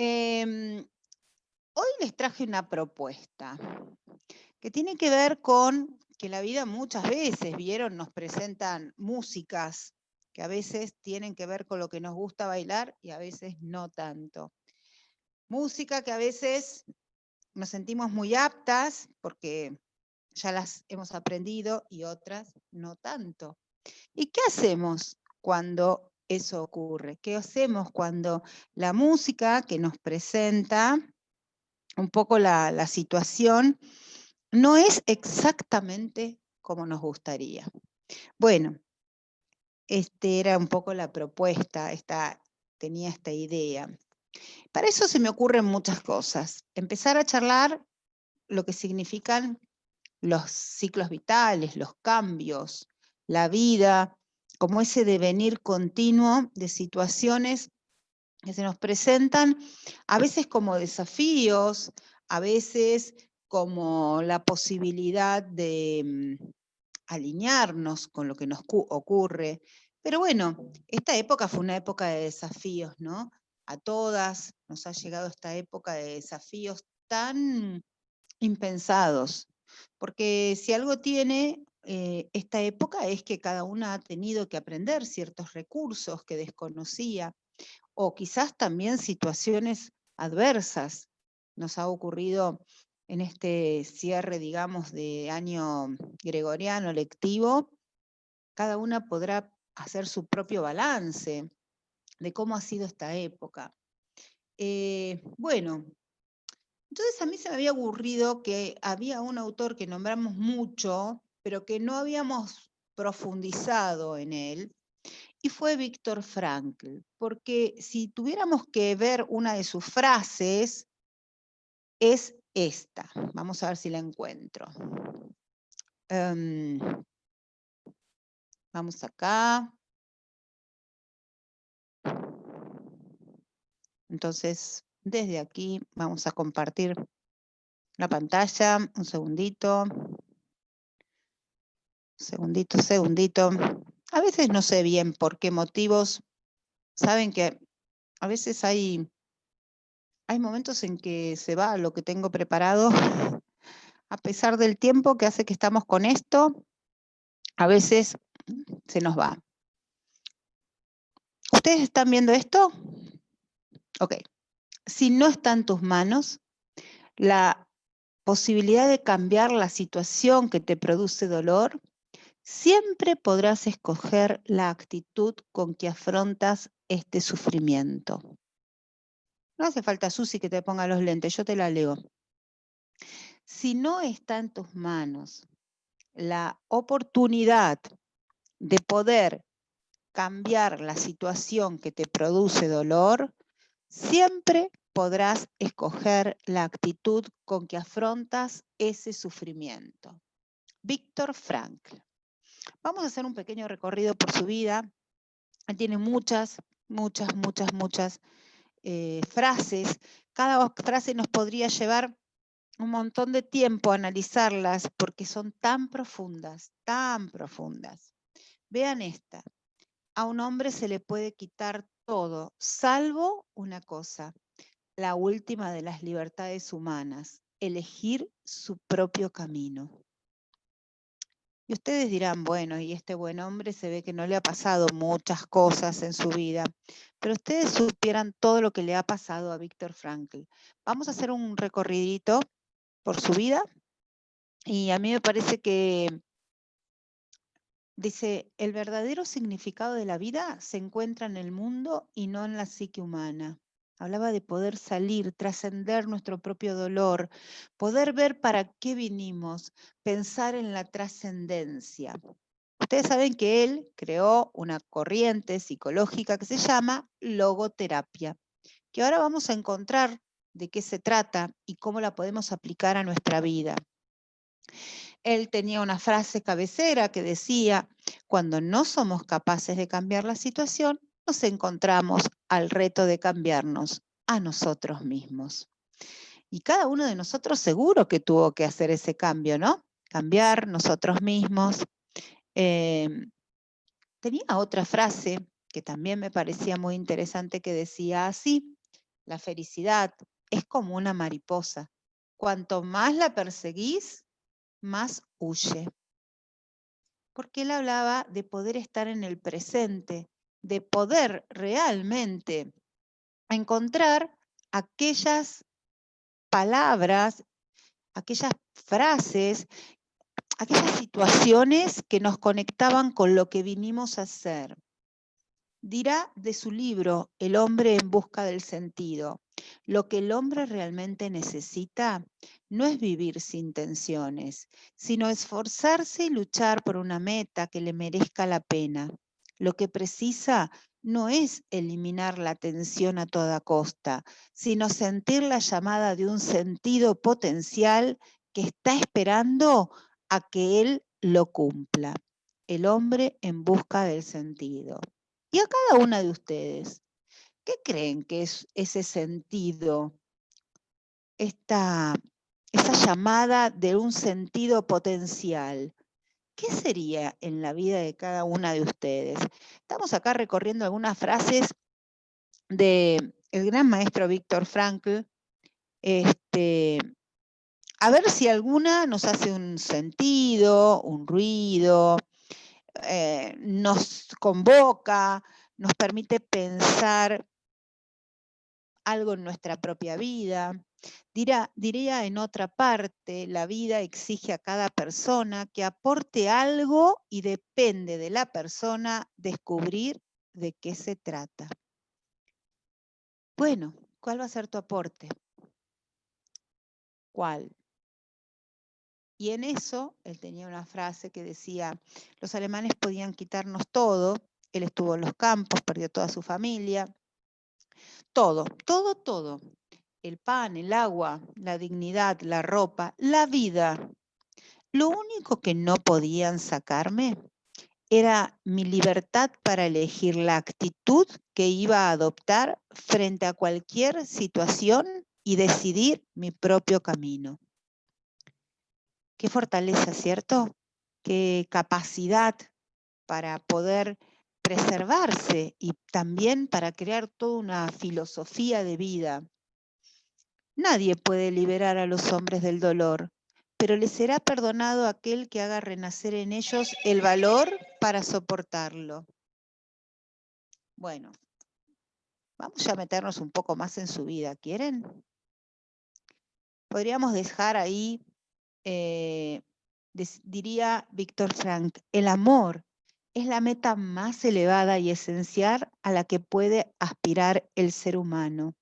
Em, Hoy les traje una propuesta que tiene que ver con que la vida muchas veces, vieron, nos presentan músicas que a veces tienen que ver con lo que nos gusta bailar y a veces no tanto. Música que a veces nos sentimos muy aptas porque ya las hemos aprendido y otras no tanto. ¿Y qué hacemos cuando eso ocurre? ¿Qué hacemos cuando la música que nos presenta un poco la situación no es exactamente como nos gustaría? Bueno, era un poco la propuesta, tenía esta idea. Para eso se me ocurren muchas cosas. Empezar a charlar lo que significan los ciclos vitales, los cambios, la vida, como ese devenir continuo de situaciones que se nos presentan, a veces como desafíos, a veces como la posibilidad de alinearnos con lo que nos ocurre. Pero bueno, esta época fue una época de desafíos, ¿no? A todas nos ha llegado esta época de desafíos tan impensados, porque si algo tiene esta época es que cada una ha tenido que aprender ciertos recursos que desconocía, o quizás también situaciones adversas. Nos ha ocurrido en este cierre, digamos, de año gregoriano lectivo, cada una podrá hacer su propio balance de cómo ha sido esta época. Bueno, entonces a mí se me había ocurrido que había un autor que nombramos mucho, pero que no habíamos profundizado en él, y fue Víctor Frankl, porque si tuviéramos que ver una de sus frases, es esta. Vamos a ver si la encuentro. Vamos acá. Entonces, desde aquí vamos a compartir la pantalla. Un segundito. Segundito. A veces no sé bien por qué motivos. Saben que a veces hay momentos en que se va lo que tengo preparado. A pesar del tiempo que hace que estamos con esto, a veces se nos va. ¿Ustedes están viendo esto? Ok. Si no está en tus manos, la posibilidad de cambiar la situación que te produce dolor, siempre podrás escoger la actitud con que afrontas este sufrimiento. No hace falta, Susi, que te ponga los lentes, yo te la leo. Si no está en tus manos la oportunidad de poder cambiar la situación que te produce dolor, siempre podrás escoger la actitud con que afrontas ese sufrimiento. Víctor Frankl. Vamos a hacer un pequeño recorrido por su vida. Él tiene muchas frases. Cada frase nos podría llevar un montón de tiempo a analizarlas porque son tan profundas, tan profundas. Vean esta. A un hombre se le puede quitar todo, salvo una cosa, la última de las libertades humanas, elegir su propio camino. Y ustedes dirán, bueno, y este buen hombre se ve que no le ha pasado muchas cosas en su vida, pero ustedes supieran todo lo que le ha pasado a Víctor Frankl. Vamos a hacer un recorridito por su vida y a mí me parece que dice, el verdadero significado de la vida se encuentra en el mundo y no en la psique humana. Hablaba de poder salir, trascender nuestro propio dolor, poder ver para qué vinimos, pensar en la trascendencia. Ustedes saben que él creó una corriente psicológica que se llama logoterapia, que ahora vamos a encontrar de qué se trata y cómo la podemos aplicar a nuestra vida. Él tenía una frase cabecera que decía, cuando no somos capaces de cambiar la situación, nos encontramos al reto de cambiarnos a nosotros mismos. Y cada uno de nosotros seguro que tuvo que hacer ese cambio, ¿no? Cambiar nosotros mismos. Tenía otra frase que también me parecía muy interesante que decía así, La felicidad es como una mariposa. Cuanto más la perseguís, más huye. Porque él hablaba de poder estar en el presente, de poder realmente encontrar aquellas palabras, aquellas frases, aquellas situaciones que nos conectaban con lo que vinimos a hacer. Dirá de su libro El hombre en busca del sentido: lo que el hombre realmente necesita no es vivir sin tensiones, sino esforzarse y luchar por una meta que le merezca la pena. Lo que precisa no es eliminar la tensión a toda costa, sino sentir la llamada de un sentido potencial que está esperando a que él lo cumpla. El hombre en busca del sentido. Y a cada una de ustedes, ¿qué creen que es ese sentido, esa llamada de un sentido potencial? ¿Qué sería en la vida de cada una de ustedes? Estamos acá recorriendo algunas frases del gran maestro Víctor Frankl. A ver si alguna nos hace un sentido, un ruido, nos convoca, nos permite pensar algo en nuestra propia vida. Diría en otra parte, la vida exige a cada persona que aporte algo y depende de la persona descubrir de qué se trata. Bueno, ¿cuál va a ser tu aporte? ¿Cuál? Y en eso, él tenía una frase que decía: los alemanes podían quitarnos todo, él estuvo en los campos, perdió toda su familia, todo, todo, todo. El pan, el agua, la dignidad, la ropa, la vida. Lo único que no podían sacarme era mi libertad para elegir la actitud que iba a adoptar frente a cualquier situación y decidir mi propio camino. Qué fortaleza, ¿cierto? Qué capacidad para poder preservarse y también para crear toda una filosofía de vida. Nadie puede liberar a los hombres del dolor, pero les será perdonado aquel que haga renacer en ellos el valor para soportarlo. Bueno, vamos ya a meternos un poco más en su vida, ¿quieren? Podríamos dejar ahí, diría Víctor Frank, el amor es la meta más elevada y esencial a la que puede aspirar el ser humano.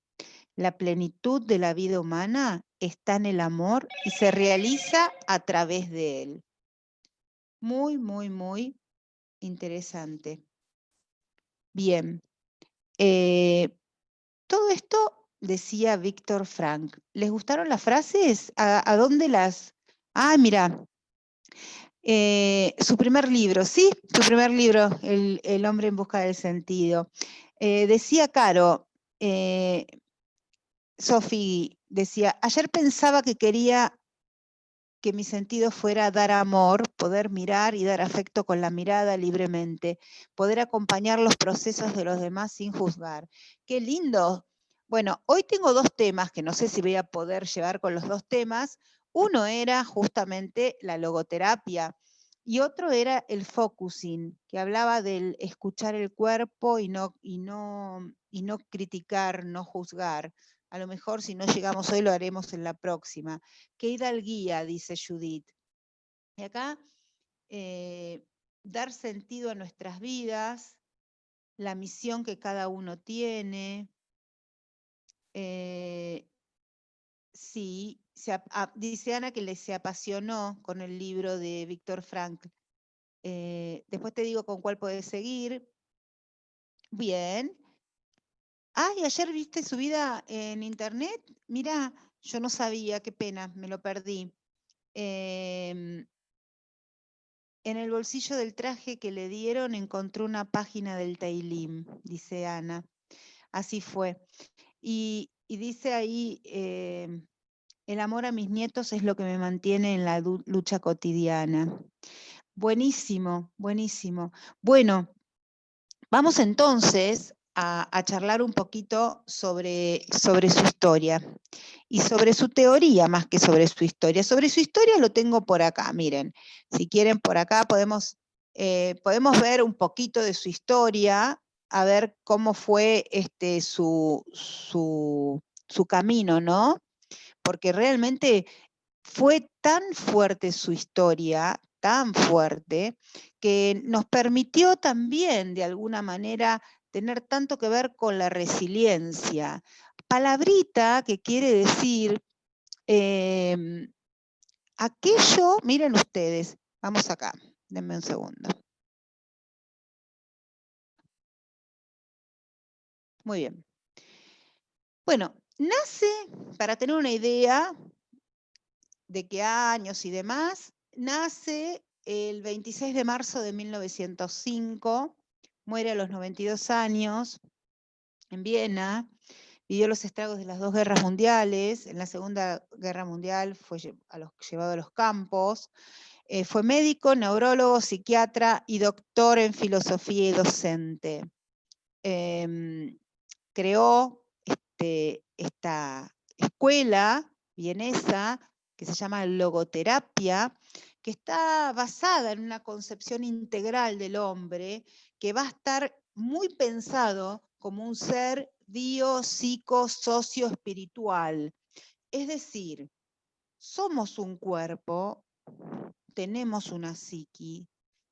La plenitud de la vida humana está en el amor y se realiza a través de él. Muy, muy, muy interesante. Bien. Todo esto decía Víctor Frank. ¿Les gustaron las frases? ¿A dónde las...? Ah, mira. Su primer libro, sí, su primer libro, El hombre en busca del sentido. Decía Caro, Sofi decía: ayer pensaba que quería que mi sentido fuera dar amor, poder mirar y dar afecto con la mirada libremente, poder acompañar los procesos de los demás sin juzgar. ¡Qué lindo! Bueno, hoy tengo dos temas que no sé si voy a poder llevar con los dos temas. Uno era justamente la logoterapia y otro era el focusing, que hablaba del escuchar el cuerpo y no criticar, no juzgar. A lo mejor si no llegamos hoy lo haremos en la próxima. Qué hidalguía, dice Judith. Y acá, dar sentido a nuestras vidas, la misión que cada uno tiene. Sí, dice Ana que se apasionó con el libro de Víctor Frankl. Después te digo con cuál podés seguir. Bien. Ay, ayer viste su vida en internet. Mirá, yo no sabía, qué pena, me lo perdí. En el bolsillo del traje que le dieron encontró una página del Teilim, dice Ana. Así fue. Y dice ahí, el amor a mis nietos es lo que me mantiene en la lucha cotidiana. Buenísimo, buenísimo. Bueno, vamos entonces a charlar un poquito sobre su historia y sobre su teoría más que sobre su historia. Sobre su historia lo tengo por acá, miren, si quieren por acá podemos ver un poquito de su historia, a ver cómo fue su camino, ¿no? Porque realmente fue tan fuerte su historia, tan fuerte, que nos permitió también, de alguna manera, tener tanto que ver con la resiliencia. Palabrita que quiere decir aquello, miren ustedes, vamos acá, denme un segundo. Muy bien. Bueno, nace, para tener una idea de qué años y demás, nace el 26 de marzo de 1905, muere a los 92 años en Viena, vivió los estragos de las dos guerras mundiales, en la Segunda Guerra Mundial fue llevado a los campos, fue médico, neurólogo, psiquiatra y doctor en filosofía y docente. Creó esta escuela vienesa que se llama logoterapia, que está basada en una concepción integral del hombre, que va a estar muy pensado como un ser bio, psico, socio, espiritual. Es decir, somos un cuerpo, tenemos una psiqui,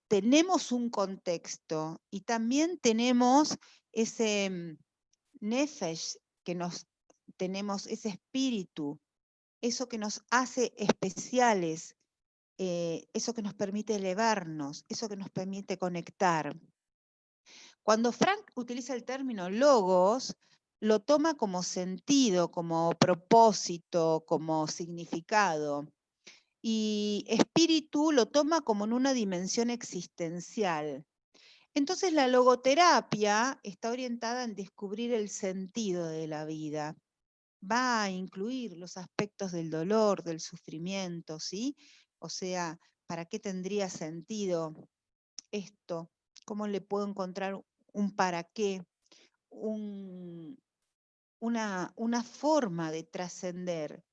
tenemos un contexto y también tenemos ese nefesh que tenemos, ese espíritu, eso que nos hace especiales, eso que nos permite elevarnos, eso que nos permite conectar. Cuando Frank utiliza el término logos, lo toma como sentido, como propósito, como significado. Y espíritu lo toma como en una dimensión existencial. Entonces la logoterapia está orientada en descubrir el sentido de la vida. Va a incluir los aspectos del dolor, del sufrimiento, ¿sí? O sea, ¿para qué tendría sentido esto? ¿Cómo le puedo encontrar un para qué? Una forma de trascender.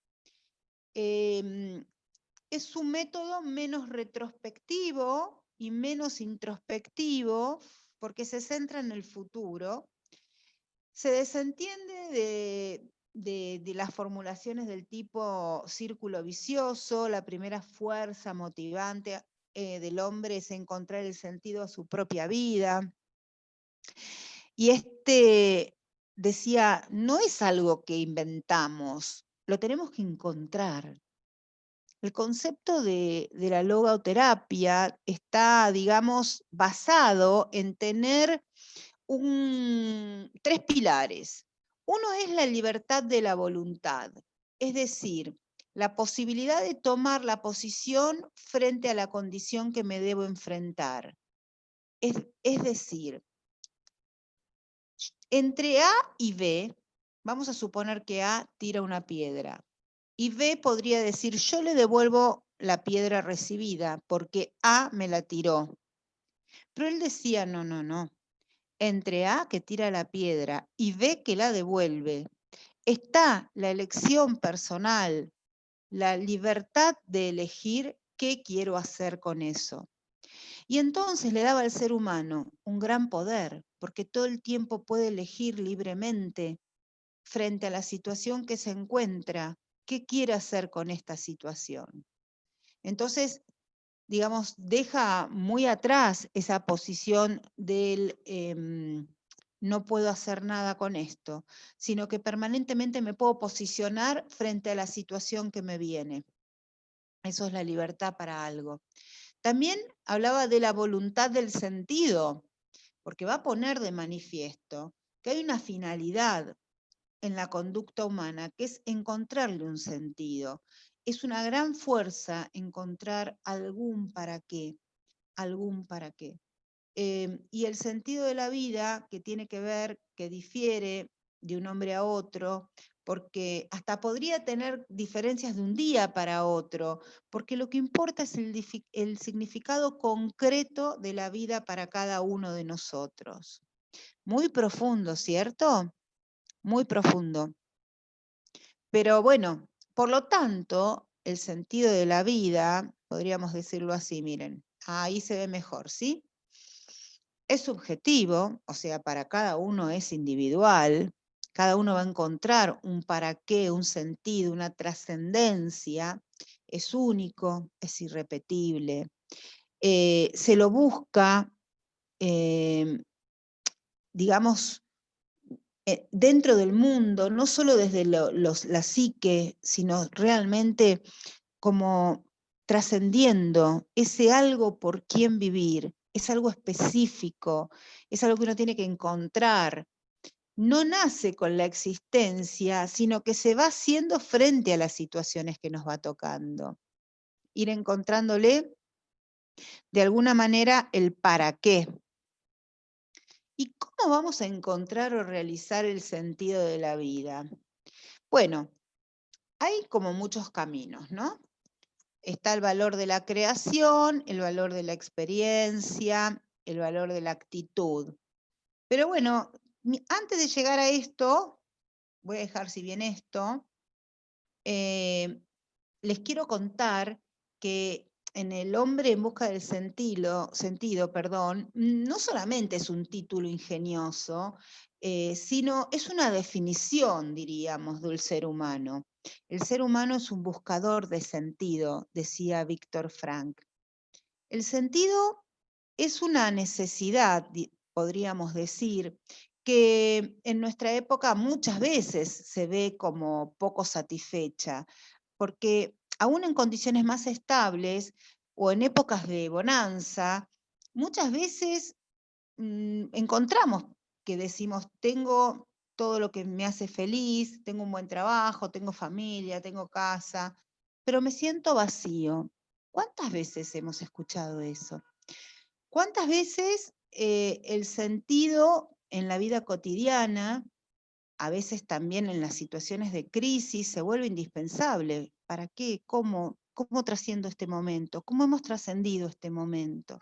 Es un método menos retrospectivo y menos introspectivo porque se centra en el futuro. Se desentiende de las formulaciones del tipo círculo vicioso. La primera fuerza motivante del hombre es encontrar el sentido a su propia vida. Y decía, no es algo que inventamos, lo tenemos que encontrar. El concepto de la logoterapia está, digamos, basado en tener tres pilares. Uno es la libertad de la voluntad, es decir, la posibilidad de tomar la posición frente a la condición que me debo enfrentar. Es decir, entre A y B, vamos a suponer que A tira una piedra y B podría decir, yo le devuelvo la piedra recibida porque A me la tiró. Pero él decía, no, no, no. Entre A que tira la piedra y B que la devuelve, está la elección personal, la libertad de elegir qué quiero hacer con eso. Y entonces le daba al ser humano un gran poder, porque todo el tiempo puede elegir libremente frente a la situación que se encuentra, qué quiere hacer con esta situación. Entonces, digamos, deja muy atrás esa posición del no puedo hacer nada con esto, sino que permanentemente me puedo posicionar frente a la situación que me viene. Eso es la libertad para algo. También hablaba de la voluntad del sentido, porque va a poner de manifiesto que hay una finalidad en la conducta humana, que es encontrarle un sentido. Es una gran fuerza encontrar algún para qué, algún para qué. Y el sentido de la vida, que tiene que ver, que difiere de un hombre a otro, porque hasta podría tener diferencias de un día para otro, porque lo que importa es el significado concreto de la vida para cada uno de nosotros. Muy profundo, ¿cierto? Muy profundo. Pero bueno, por lo tanto, el sentido de la vida, podríamos decirlo así, miren, ahí se ve mejor, ¿sí? Es subjetivo, o sea, para cada uno es individual, cada uno va a encontrar un para qué, un sentido, una trascendencia, es único, es irrepetible. Se lo busca, digamos, dentro del mundo, no solo desde la psique, sino realmente como trascendiendo ese algo por quien vivir, es algo específico, es algo que uno tiene que encontrar. No nace con la existencia, sino que se va haciendo frente a las situaciones que nos va tocando. Ir encontrándole de alguna manera el para qué. ¿Y cómo vamos a encontrar o realizar el sentido de la vida? Bueno, hay como muchos caminos, ¿no? Está el valor de la creación, el valor de la experiencia, el valor de la actitud. Pero bueno, antes de llegar a esto, voy a dejar si bien esto, les quiero contar que en El hombre en busca del sentido, perdón, no solamente es un título ingenioso, sino es una definición, diríamos, del ser humano. El ser humano es un buscador de sentido, decía Víctor Frank. El sentido es una necesidad, podríamos decir, que en nuestra época muchas veces se ve como poco satisfecha, porque aún en condiciones más estables o en épocas de bonanza, muchas veces encontramos que decimos, tengo todo lo que me hace feliz, tengo un buen trabajo, tengo familia, tengo casa, pero me siento vacío. ¿Cuántas veces hemos escuchado eso? ¿Cuántas veces el sentido en la vida cotidiana, a veces también en las situaciones de crisis, se vuelve indispensable? ¿Para qué? ¿Cómo trasciendo este momento? ¿Cómo hemos trascendido este momento?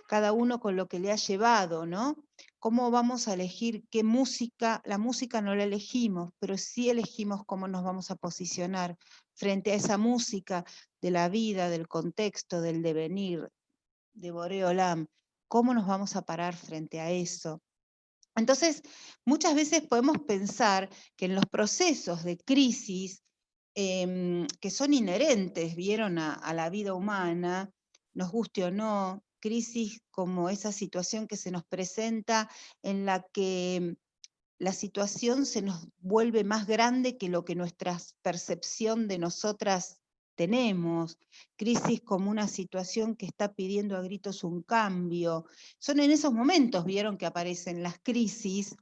Cada uno con lo que le ha llevado, ¿no? ¿Cómo vamos a elegir qué música? La música no la elegimos, pero sí elegimos cómo nos vamos a posicionar frente a esa música de la vida, del contexto, del devenir, de Boreolam. ¿Cómo nos vamos a parar frente a eso? Entonces, muchas veces podemos pensar que en los procesos de crisis que son inherentes, vieron, a la vida humana, nos guste o no, crisis como esa situación que se nos presenta en la que la situación se nos vuelve más grande que lo que nuestra percepción de nosotras tenemos, crisis como una situación que está pidiendo a gritos un cambio. Son en esos momentos, vieron, que aparecen las crisis.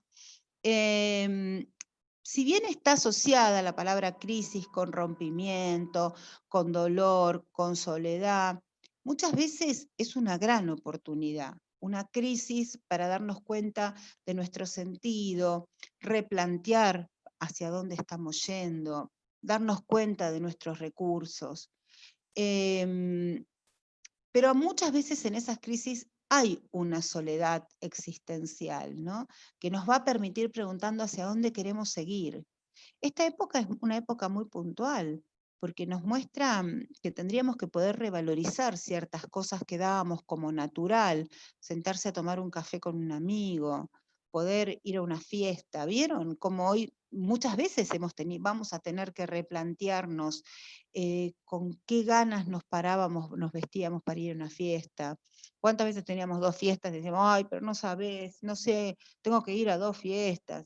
Si bien está asociada la palabra crisis con rompimiento, con dolor, con soledad, muchas veces es una gran oportunidad, una crisis para darnos cuenta de nuestro sentido, replantear hacia dónde estamos yendo, darnos cuenta de nuestros recursos. Pero muchas veces en esas crisis hay una soledad existencial, ¿no? Que nos va a permitir preguntando hacia dónde queremos seguir. Esta época es una época muy puntual, porque nos muestra que tendríamos que poder revalorizar ciertas cosas que dábamos como natural, sentarse a tomar un café con un amigo, poder ir a una fiesta. ¿Vieron? Como hoy muchas veces vamos a tener que replantearnos con qué ganas nos parábamos, nos vestíamos para ir a una fiesta. ¿Cuántas veces teníamos dos fiestas y decíamos, ay, pero no sabes, no sé, tengo que ir a dos fiestas?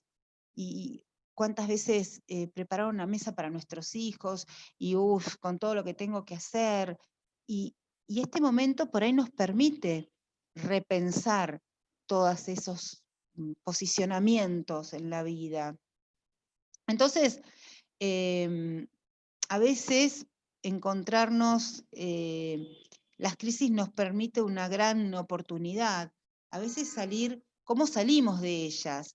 Y cuántas veces preparar una mesa para nuestros hijos y uff, con todo lo que tengo que hacer. Y este momento por ahí nos permite repensar todos esos posicionamientos en la vida. Entonces, a veces encontrarnos, las crisis nos permite una gran oportunidad. A veces salir, ¿cómo salimos de ellas?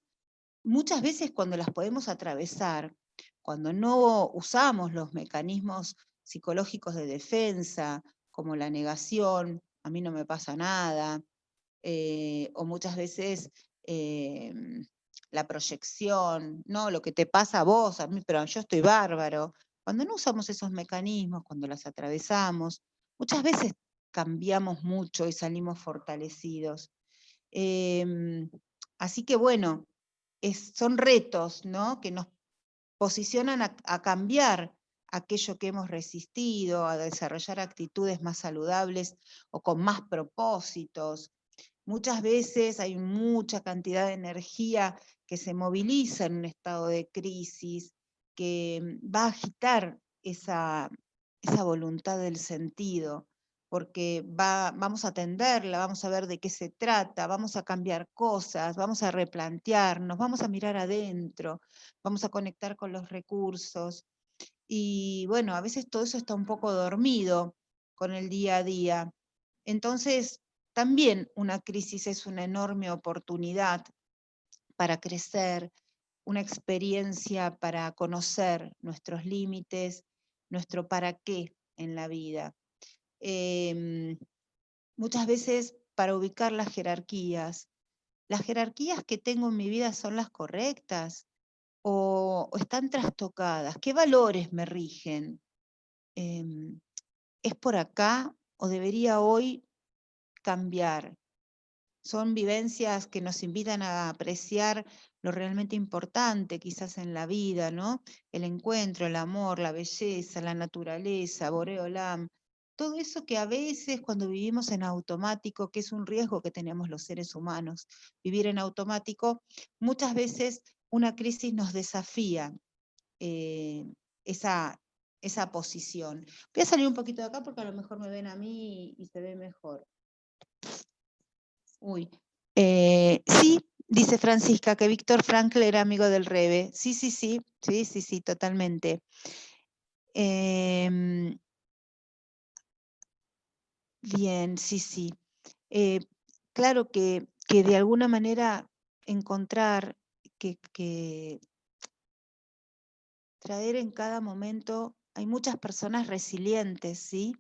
Muchas veces cuando las podemos atravesar, cuando no usamos los mecanismos psicológicos de defensa, como la negación, a mí no me pasa nada, o muchas veces la proyección, ¿no? Lo que te pasa a vos, a mí, pero yo estoy bárbaro. Cuando no usamos esos mecanismos, cuando las atravesamos, muchas veces cambiamos mucho y salimos fortalecidos. Así que bueno, son retos, ¿no? Que nos posicionan a cambiar aquello que hemos resistido, a desarrollar actitudes más saludables o con más propósitos. Muchas veces hay mucha cantidad de energía que se moviliza en un estado de crisis, que va a agitar esa voluntad del sentido, porque vamos a atenderla, vamos a ver de qué se trata, vamos a cambiar cosas, vamos a replantearnos, vamos a mirar adentro, vamos a conectar con los recursos. Y bueno, a veces todo eso está un poco dormido con el día a día. Entonces, también una crisis es una enorme oportunidad para crecer, una experiencia para conocer nuestros límites, nuestro para qué en la vida. Muchas veces para ubicar las jerarquías que tengo en mi vida son las correctas o están trastocadas, ¿qué valores me rigen? ¿Es por acá o debería hoy cambiar? Son vivencias que nos invitan a apreciar lo realmente importante quizás en la vida, ¿no? El encuentro, el amor, la belleza, la naturaleza, Boreolam, todo eso que a veces cuando vivimos en automático, que es un riesgo que tenemos los seres humanos, vivir en automático, muchas veces una crisis nos desafía esa, esa posición. Voy a salir un poquito de acá porque a lo mejor me ven a mí y se ve mejor. Uy. Sí, dice Francisca, que Víctor Frankl era amigo del Rebe. Sí, totalmente. Bien, sí. Claro que de alguna manera encontrar que traer en cada momento, hay muchas personas resilientes, ¿sí?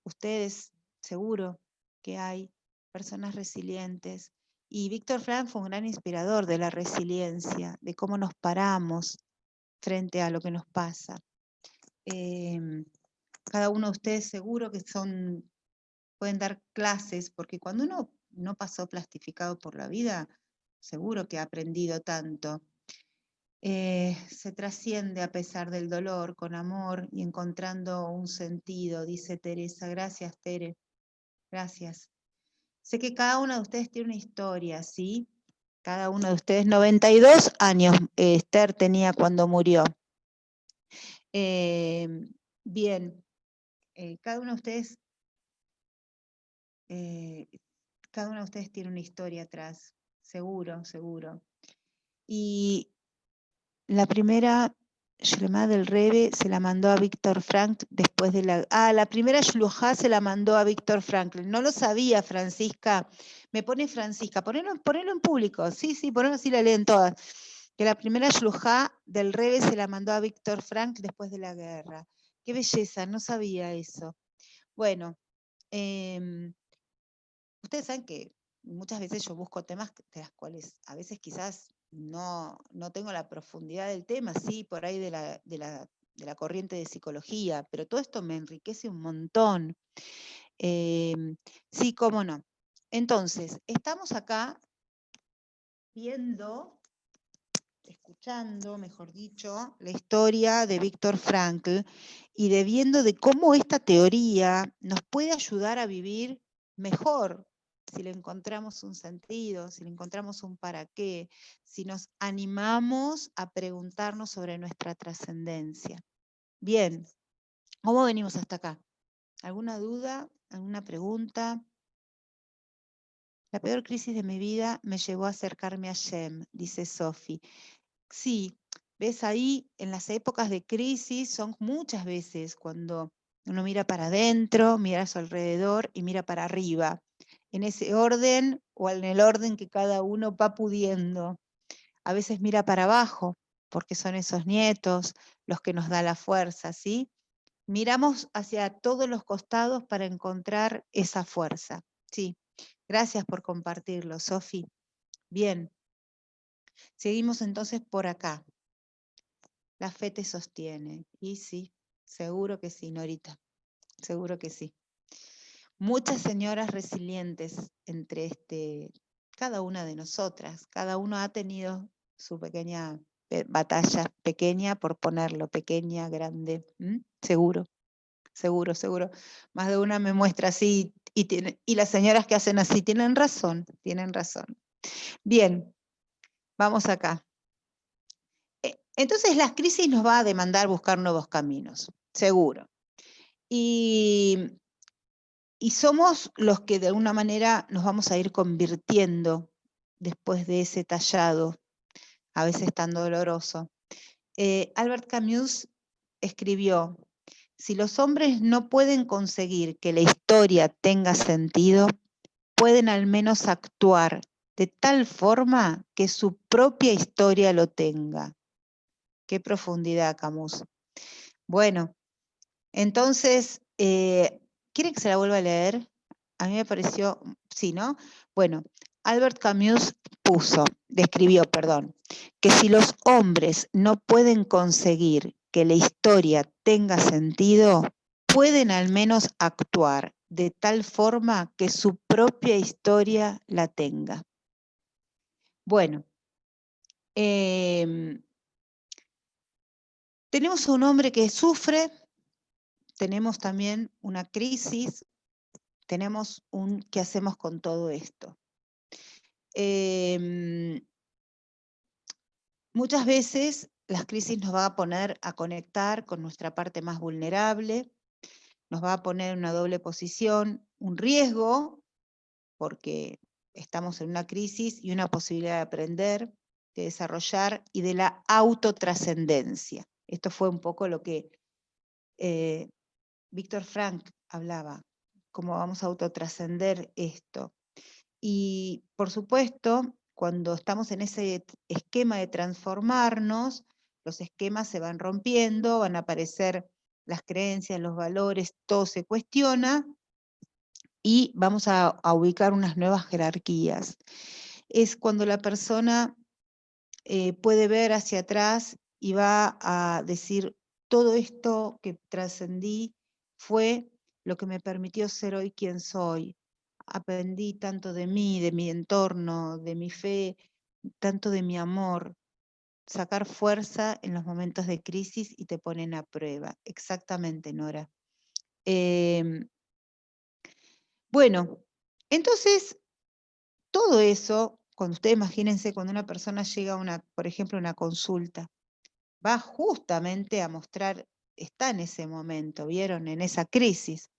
Ustedes seguro que hay personas resilientes. Y Víctor Frank fue un gran inspirador de la resiliencia, de cómo nos paramos frente a lo que nos pasa. Cada uno de ustedes seguro que pueden dar clases, porque cuando uno no pasó plastificado por la vida, seguro que ha aprendido tanto. Se trasciende a pesar del dolor, con amor y encontrando un sentido, dice Teresa. Gracias, Tere. Gracias. Sé que cada uno de ustedes tiene una historia, ¿sí? Cada uno de ustedes, 92 años Esther tenía cuando murió. Bien, cada uno de ustedes tiene una historia atrás, seguro. Y la primera Shlemá del Rebe se la mandó a Víctor Frankl después de la primera Shluchá se la mandó a Víctor Frankl. No lo sabía, Francisca. Me pone Francisca, ponelo en público. Sí, ponelo así, la leen todas. Que la primera Shluchá del Rebe se la mandó a Víctor Frankl después de la guerra. Qué belleza, no sabía eso. Bueno, ustedes saben que muchas veces yo busco temas de las cuales a veces quizás no tengo la profundidad del tema, sí, por ahí de la corriente de psicología, pero todo esto me enriquece un montón. Sí, cómo no. Entonces, estamos acá escuchando, mejor dicho, la historia de Víctor Frankl y viendo de cómo esta teoría nos puede ayudar a vivir mejor, si le encontramos un sentido, si le encontramos un para qué, si nos animamos a preguntarnos sobre nuestra trascendencia. Bien, ¿cómo venimos hasta acá? ¿Alguna duda? ¿Alguna pregunta? La peor crisis de mi vida me llevó a acercarme a Shem, dice Sophie. Sí, ves ahí, en las épocas de crisis son muchas veces cuando uno mira para adentro, mira a su alrededor y mira para arriba, en ese orden o en el orden que cada uno va pudiendo. A veces mira para abajo, porque son esos nietos los que nos da la fuerza, ¿sí? Miramos hacia todos los costados para encontrar esa fuerza, sí. Gracias por compartirlo, Sofi. Bien. Seguimos entonces por acá. La fe te sostiene. Y sí, seguro que sí, Norita. Seguro que sí. Muchas señoras resilientes entre cada una de nosotras. Cada uno ha tenido su pequeña batalla, pequeña por ponerlo, pequeña, grande. Seguro, seguro, seguro. Más de una me muestra así y las señoras que hacen así tienen razón, tienen razón. Bien, vamos acá. Entonces las crisis nos va a demandar buscar nuevos caminos, seguro. Y somos los que de alguna manera nos vamos a ir convirtiendo después de ese tallado, a veces tan doloroso. Albert Camus escribió, si los hombres no pueden conseguir que la historia tenga sentido, pueden al menos actuar de tal forma que su propia historia lo tenga. Qué profundidad, Camus. Bueno, entonces, ¿quieren que se la vuelva a leer? A mí me pareció, sí, ¿no? Bueno, Albert Camus describió, que si los hombres no pueden conseguir que la historia tenga sentido, pueden al menos actuar de tal forma que su propia historia la tenga. Bueno, tenemos a un hombre que sufre, tenemos también una crisis, tenemos un ¿qué hacemos con todo esto? Muchas veces las crisis nos va a poner a conectar con nuestra parte más vulnerable, nos va a poner en una doble posición, un riesgo, porque estamos en una crisis y una posibilidad de aprender, de desarrollar y de la autotrascendencia. Esto fue un poco lo que Víctor Frank hablaba, cómo vamos a autotrascender esto. Y por supuesto, cuando estamos en ese esquema de transformarnos, los esquemas se van rompiendo, van a aparecer las creencias, los valores, todo se cuestiona y vamos a ubicar unas nuevas jerarquías. Es cuando la persona puede ver hacia atrás y va a decir, todo esto que trascendí fue lo que me permitió ser hoy quien soy. Aprendí tanto de mí, de mi entorno, de mi fe, tanto de mi amor. Sacar fuerza en los momentos de crisis y te ponen a prueba. Exactamente, Nora. Bueno, entonces, todo eso, cuando ustedes imagínense cuando una persona llega a por ejemplo, a una consulta, va justamente a mostrar, está en ese momento, ¿vieron? En esa crisis.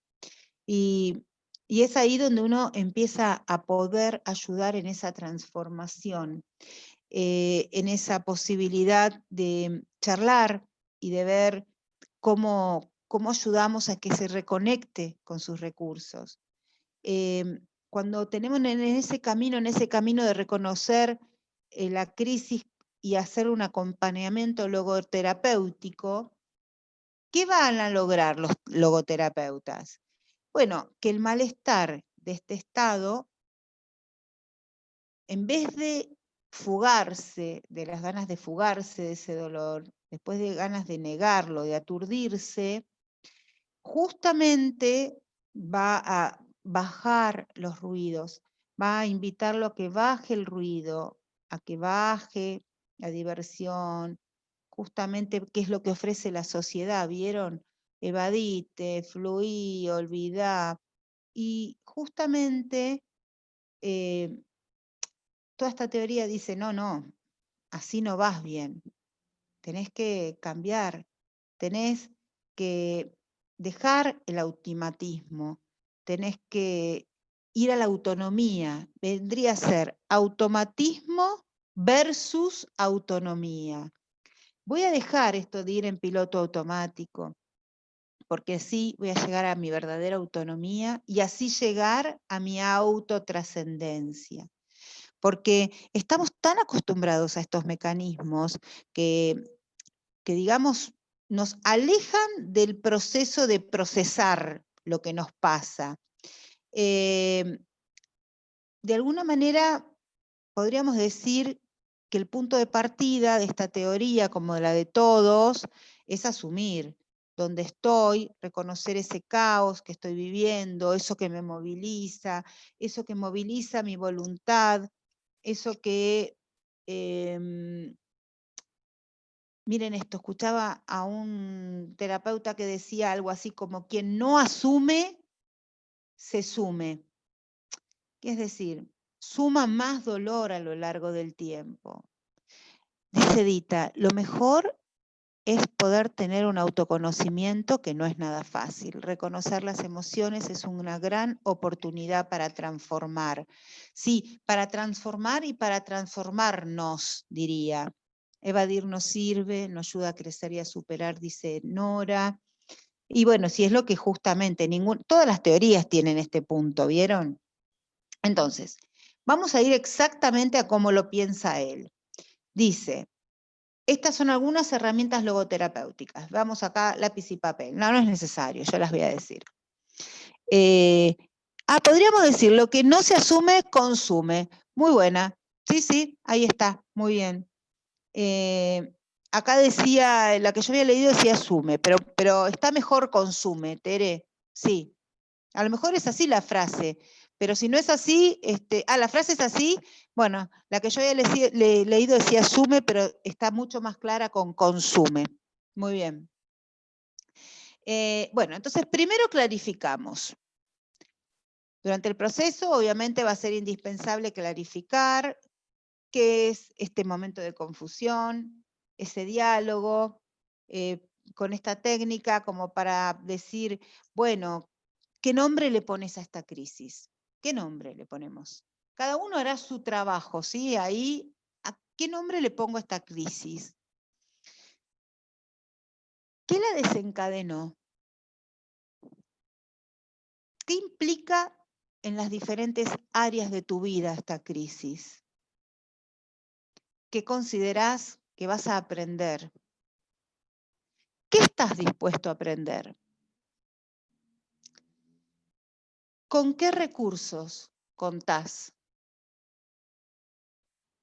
Y es ahí donde uno empieza a poder ayudar en esa transformación, en esa posibilidad de charlar y de ver cómo ayudamos a que se reconecte con sus recursos. Cuando tenemos en ese camino de reconocer la crisis y hacer un acompañamiento logoterapéutico, ¿qué van a lograr los logoterapeutas? Bueno, que el malestar de este estado, en vez de fugarse, de las ganas de fugarse de ese dolor, después de ganas de negarlo, de aturdirse, justamente va a bajar los ruidos, va a invitarlo a que baje el ruido, a que baje la diversión, justamente qué es lo que ofrece la sociedad, ¿vieron? Evadite, fluí, olvidá. Y justamente toda esta teoría dice, no, así no vas bien, tenés que cambiar, tenés que dejar el automatismo, tenés que ir a la autonomía, vendría a ser automatismo versus autonomía. Voy a dejar esto de ir en piloto automático, porque así voy a llegar a mi verdadera autonomía y así llegar a mi autotrascendencia. Porque estamos tan acostumbrados a estos mecanismos que digamos, nos alejan del proceso de procesar lo que nos pasa. De alguna manera, podríamos decir que el punto de partida de esta teoría, como de la de todos, es asumir dónde estoy, reconocer ese caos que estoy viviendo, eso que me moviliza, eso que moviliza mi voluntad, eso que... miren esto, escuchaba a un terapeuta que decía algo así como: quien no asume, se sume. Es decir, suma más dolor a lo largo del tiempo. Dice Dita, lo mejor es poder tener un autoconocimiento, que no es nada fácil. Reconocer las emociones es una gran oportunidad para transformar. Sí, para transformar y para transformarnos, diría. Evadir nos sirve, nos ayuda a crecer y a superar, dice Nora. Y bueno, si es lo que justamente todas las teorías tienen este punto, ¿vieron? Entonces, vamos a ir exactamente a cómo lo piensa él. Dice, estas son algunas herramientas logoterapéuticas. Vamos acá, lápiz y papel. No, no es necesario, yo las voy a decir. Podríamos decir, lo que no se asume, consume. Muy buena. Sí, sí, ahí está, muy bien. Acá decía, la que yo había leído decía asume, pero está mejor consume, Tere. Sí, a lo mejor es así la frase, pero si no es así, la frase es así, bueno, la que yo había leído decía asume, pero está mucho más clara con consume. Muy bien. Bueno, entonces primero clarificamos. Durante el proceso, obviamente, va a ser indispensable clarificar qué es este momento de confusión, ese diálogo, con esta técnica como para decir, bueno, ¿qué nombre le pones a esta crisis? ¿Qué nombre le ponemos? Cada uno hará su trabajo, ¿sí? Ahí, ¿a qué nombre le pongo a esta crisis? ¿Qué la desencadenó? ¿Qué implica en las diferentes áreas de tu vida esta crisis? ¿Qué considerás que vas a aprender? ¿Qué estás dispuesto a aprender? ¿Con qué recursos contás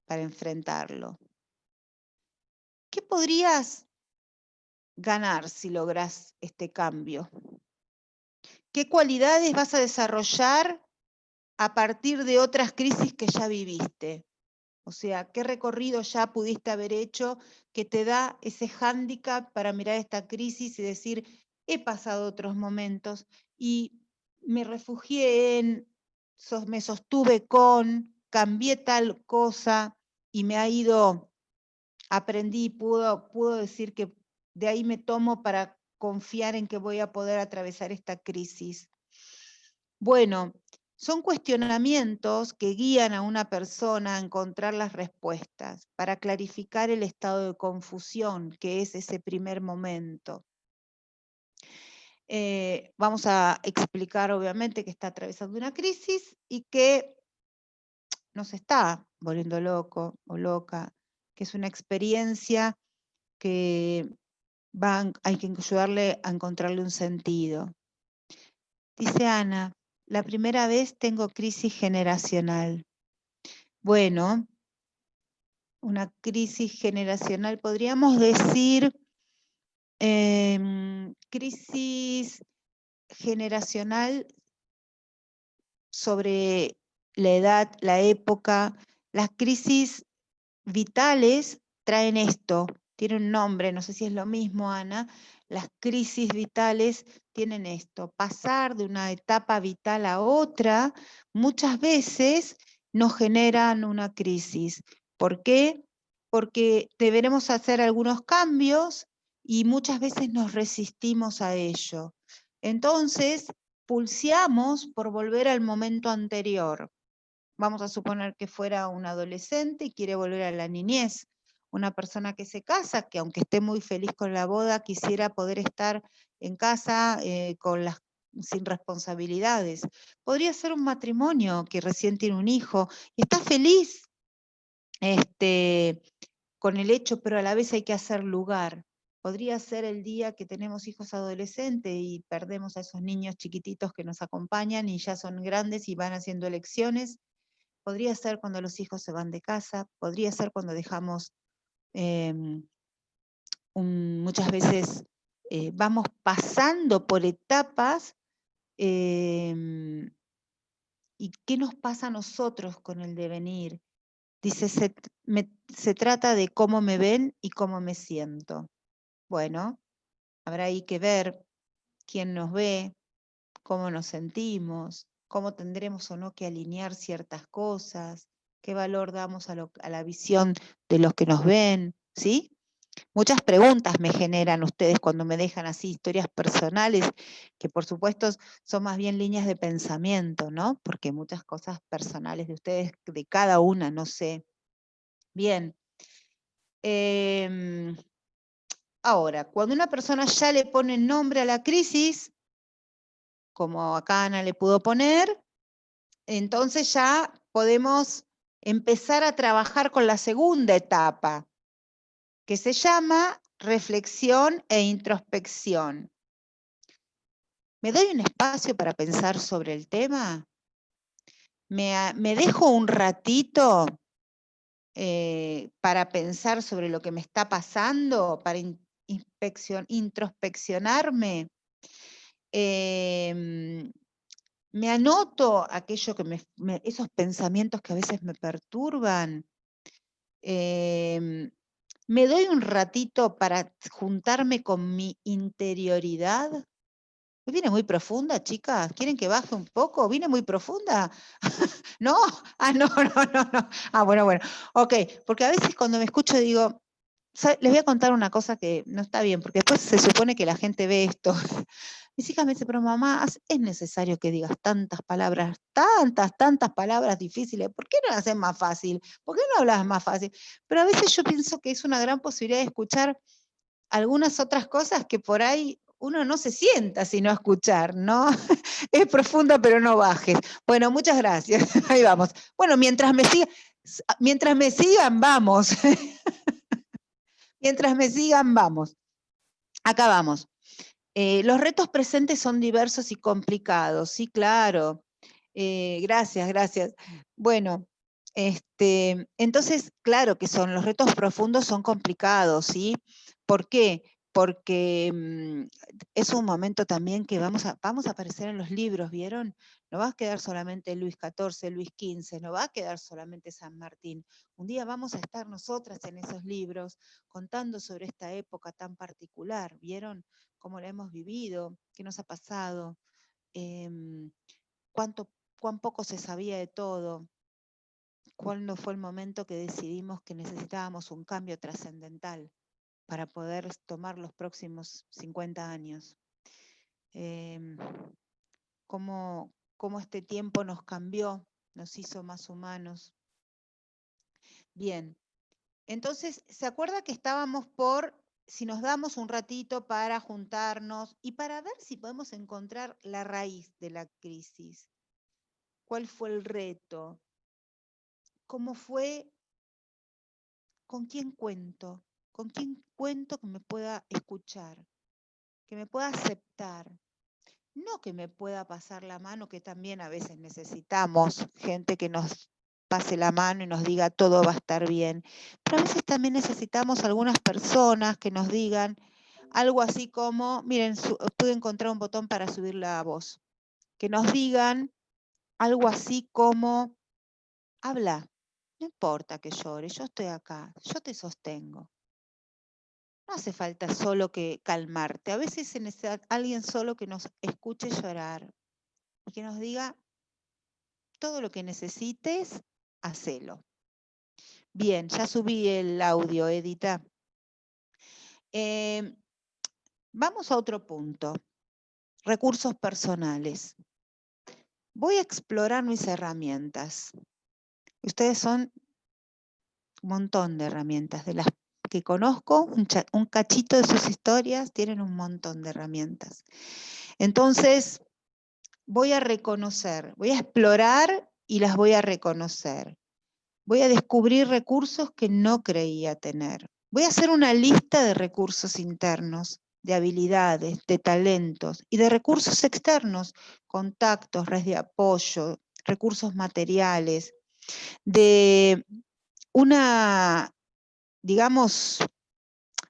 para enfrentarlo? ¿Qué podrías ganar si lográs este cambio? ¿Qué cualidades vas a desarrollar a partir de otras crisis que ya viviste? O sea, ¿qué recorrido ya pudiste haber hecho que te da ese hándicap para mirar esta crisis y decir, he pasado otros momentos y me refugié me sostuve con, cambié tal cosa y me ha ido, aprendí, puedo decir que de ahí me tomo para confiar en que voy a poder atravesar esta crisis? Bueno, son cuestionamientos que guían a una persona a encontrar las respuestas para clarificar el estado de confusión que es ese primer momento. Vamos a explicar obviamente que está atravesando una crisis y que no se está volviendo loco o loca, que es una experiencia que hay que ayudarle a encontrarle un sentido. Dice Ana, la primera vez tengo crisis generacional. Bueno, una crisis generacional, podríamos decir crisis generacional sobre la edad, la época. Las crisis vitales traen esto, tiene un nombre, no sé si es lo mismo, Ana. Las crisis vitales tienen esto, pasar de una etapa vital a otra, muchas veces nos generan una crisis. ¿Por qué? Porque deberemos hacer algunos cambios y muchas veces nos resistimos a ello. Entonces, pulseamos por volver al momento anterior. Vamos a suponer que fuera un adolescente y quiere volver a la niñez. Una persona que se casa, que aunque esté muy feliz con la boda, quisiera poder estar en casa sin responsabilidades. Podría ser un matrimonio que recién tiene un hijo y está feliz con el hecho, pero a la vez hay que hacer lugar. Podría ser el día que tenemos hijos adolescentes y perdemos a esos niños chiquititos que nos acompañan y ya son grandes y van haciendo elecciones. podría ser cuando los hijos se van de casa, podría ser cuando dejamos, muchas veces vamos pasando por etapas. ¿Y qué nos pasa a nosotros con el devenir? Dice, se trata de cómo me ven y cómo me siento. Bueno, habrá ahí que ver quién nos ve, cómo nos sentimos, cómo tendremos o no que alinear ciertas cosas, qué valor damos a la visión de los que nos ven, ¿sí? Muchas preguntas me generan ustedes cuando me dejan así historias personales, que por supuesto son más bien líneas de pensamiento, ¿no? Porque muchas cosas personales de ustedes, de cada una, no sé. Bien. Ahora, cuando una persona ya le pone nombre a la crisis, como acá Ana le pudo poner, entonces ya podemos empezar a trabajar con la segunda etapa, que se llama reflexión e introspección. ¿Me doy un espacio para pensar sobre el tema? ¿Me dejo un ratito para pensar sobre lo que me está pasando, para introspeccionarme? ¿Me anoto aquello que esos pensamientos que a veces me perturban? ¿Me doy un ratito para juntarme con mi interioridad? ¿Viene muy profunda, chicas? ¿Quieren que baje un poco? ¿Viene muy profunda? ¿No? Ah, no, no, no, no. Ah, bueno, bueno. Ok, porque a veces cuando me escucho digo, les voy a contar una cosa que no está bien, porque después se supone que la gente ve esto. Mis hijas me dicen, pero mamá, es necesario que digas tantas palabras, tantas palabras difíciles. ¿Por qué no las haces más fácil? ¿Por qué no hablas más fácil? Pero a veces yo pienso que es una gran posibilidad de escuchar algunas otras cosas que por ahí uno no se sienta sino a escuchar, ¿no? Es profunda, pero no bajes. Bueno, muchas gracias. Ahí vamos. Bueno, mientras me sigan, vamos. Mientras me sigan, vamos. Acá vamos. Los retos presentes son diversos y complicados, sí, claro. Gracias, gracias. Bueno, entonces, claro que los retos profundos son complicados, ¿sí? ¿Por qué? Porque es un momento también que vamos a aparecer en los libros, ¿vieron? No va a quedar solamente Luis XIV, Luis XV, no va a quedar solamente San Martín. Un día vamos a estar nosotras en esos libros contando sobre esta época tan particular, ¿vieron? Cómo la hemos vivido, qué nos ha pasado, cuán poco se sabía de todo, cuándo fue el momento que decidimos que necesitábamos un cambio trascendental para poder tomar los próximos 50 años. Cómo este tiempo nos cambió, nos hizo más humanos. Bien, entonces, ¿se acuerda que estábamos si nos damos un ratito para juntarnos y para ver si podemos encontrar la raíz de la crisis? ¿Cuál fue el reto? ¿Cómo fue? ¿Con quién cuento? ¿Con quién cuento que me pueda escuchar? Que me pueda aceptar. No que me pueda pasar la mano, que también a veces necesitamos gente que nos pase la mano y nos diga todo va a estar bien. Pero a veces también necesitamos algunas personas que nos digan algo así como, miren, pude encontrar un botón para subir la voz. Que nos digan algo así como, habla, no importa que llores, yo estoy acá, yo te sostengo. No hace falta solo que calmarte, a veces se necesita alguien solo que nos escuche llorar y que nos diga todo lo que necesites, hacelo. Bien, ya subí el audio, Edita. Vamos a otro punto, recursos personales. Voy a explorar mis herramientas. Ustedes son un montón de herramientas, de las que conozco, un cachito de sus historias, tienen un montón de herramientas. Entonces, voy a reconocer, voy a explorar y las voy a reconocer. Voy a descubrir recursos que no creía tener. Voy a hacer una lista de recursos internos, de habilidades, de talentos y de recursos externos, contactos, redes de apoyo, recursos materiales. de una, digamos,